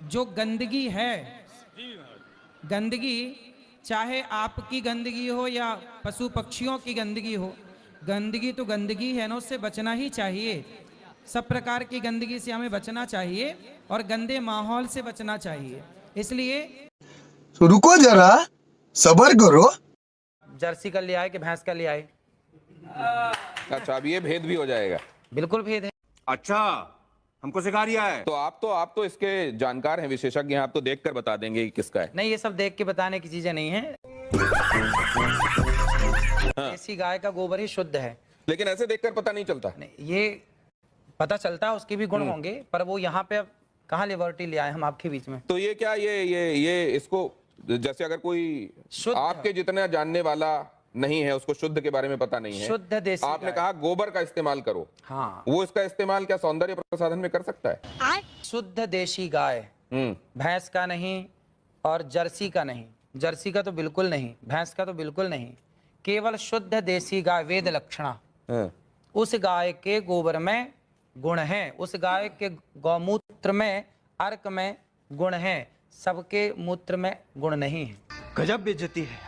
जो गंदगी है, गंदगी चाहे आपकी गंदगी हो या पशु पक्षियों की गंदगी हो, गंदगी तो गंदगी है ना, उससे बचना ही चाहिए। सब प्रकार की गंदगी से हमें बचना चाहिए और गंदे माहौल से बचना चाहिए। इसलिए तो रुको जरा, सब्र करो। जर्सी का ले आए कि भैंस का ले आए? अच्छा, अब ये भेद भी हो जाएगा। बिल्कुल भेद है। अच्छा, हमको सिखा रिया है। तो आप तो इसके जानकार हैं, विशेषज्ञ हैं, आप तो देखकर बता देंगे कि किसका है। नहीं, ये सब देख के बताने की चीजें नहीं है। देसी गाय का गोबर ही शुद्ध है। लेकिन ऐसे देखकर पता नहीं चलता। नहीं, ये पता चलता है, उसके भी गुण होंगे, पर वो यहाँ पे अब कहाँ लिबर्टी ले आए हम आपके बीच में। तो ये क्या, ये इसको, जैसे अगर कोई शुद्ध आपके जितना जानने वाला नहीं है, उसको शुद्ध के बारे में पता नहीं है, शुद्ध देसी आपने गाय। कहा गोबर का इस्तेमाल करो, हाँ, वो इसका इस्तेमाल क्या सौंदर्य प्रसाधन में कर सकता है? शुद्ध देशी गाय, भैंस का नहीं और जर्सी का नहीं। जर्सी का तो बिल्कुल नहीं, भैंस का तो बिल्कुल नहीं, केवल शुद्ध देसी गाय, वेद लक्षणा। उस गाय के गोबर में गुण है, उस गाय के गौमूत्र में, अर्क में गुण है, सबके मूत्र में गुण नहीं है। गजब बेइज्जती है।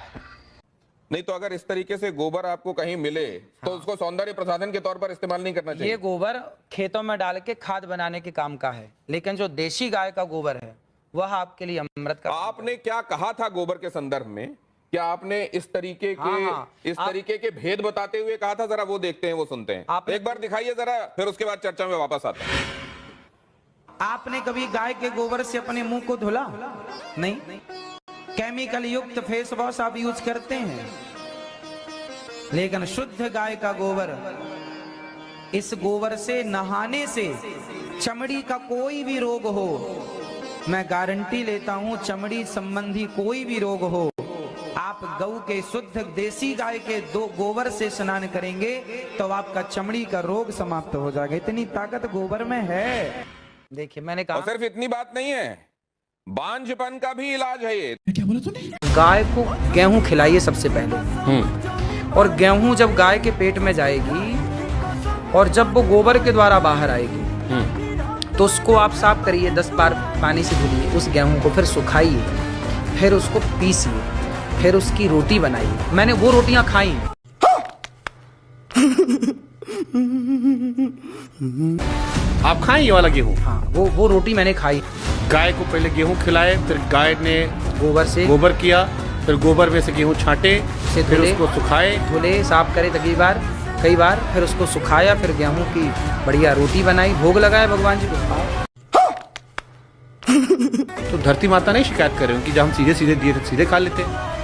नहीं तो अगर इस तरीके से गोबर आपको कहीं मिले तो उसको सौंदर्य प्रसाधन के तौर पर इस्तेमाल नहीं करना चाहिए। ये गोबर खेतों में डाल के खाद बनाने के काम का है, लेकिन जो देशी गाय का गोबर है वह आपके लिए अमृत का। आपने क्या कहा था गोबर के संदर्भ में? क्या आपने इस तरीके के तरीके के भेद बताते हुए कहा था? जरा वो देखते हैं, वो सुनते हैं। एक बार दिखाइए जरा, फिर उसके बाद चर्चा में वापस आता है। आपने कभी गाय के गोबर से अपने मुंह को धुला? नहीं। केमिकल युक्त फेस वॉश आप यूज करते हैं, लेकिन शुद्ध गाय का गोबर, इस गोबर से नहाने से चमड़ी का कोई भी रोग हो, मैं गारंटी लेता हूं, चमड़ी संबंधी कोई भी रोग हो, आप गऊ के शुद्ध देसी गाय के दो गोबर से स्नान करेंगे तो आपका चमड़ी का रोग समाप्त हो जाएगा। इतनी ताकत गोबर में है। देखिए, मैंने कहा, और सिर्फ इतनी बात नहीं है, बांझपन का भी इलाज है ये। क्या बोला तूने? गाय को गेहूं खिलाइए सबसे पहले, और गेहूं जब गाय के पेट में जाएगी और जब वो गोबर के द्वारा बाहर आएगी तो उसको आप साफ करिए, 10 बार पानी से धुलिए उस गेहूं को, फिर सुखाइए, फिर उसको पीसिए, फिर उसकी रोटी बनाइए। मैंने वो रोटियां खाई। आप खाएं ये वाला गेहूं? हाँ, वो रोटी मैंने खाई। गाय को पहले गेहूं खिलाए, फिर गाय ने गोबर से गोबर किया, फिर गोबर में से गेहूं छांटे, फिर उसको सुखाए, धुले, साफ करे कई बार, फिर उसको सुखाया, फिर गेहूं की बढ़िया रोटी बनाई, भोग लगाया भगवान जी को, खाओ। तो धरती माता नहीं शिकायत कर रहे हो कि जब हम सीधे सीधे दिए तो सीधे खा लेते हैं?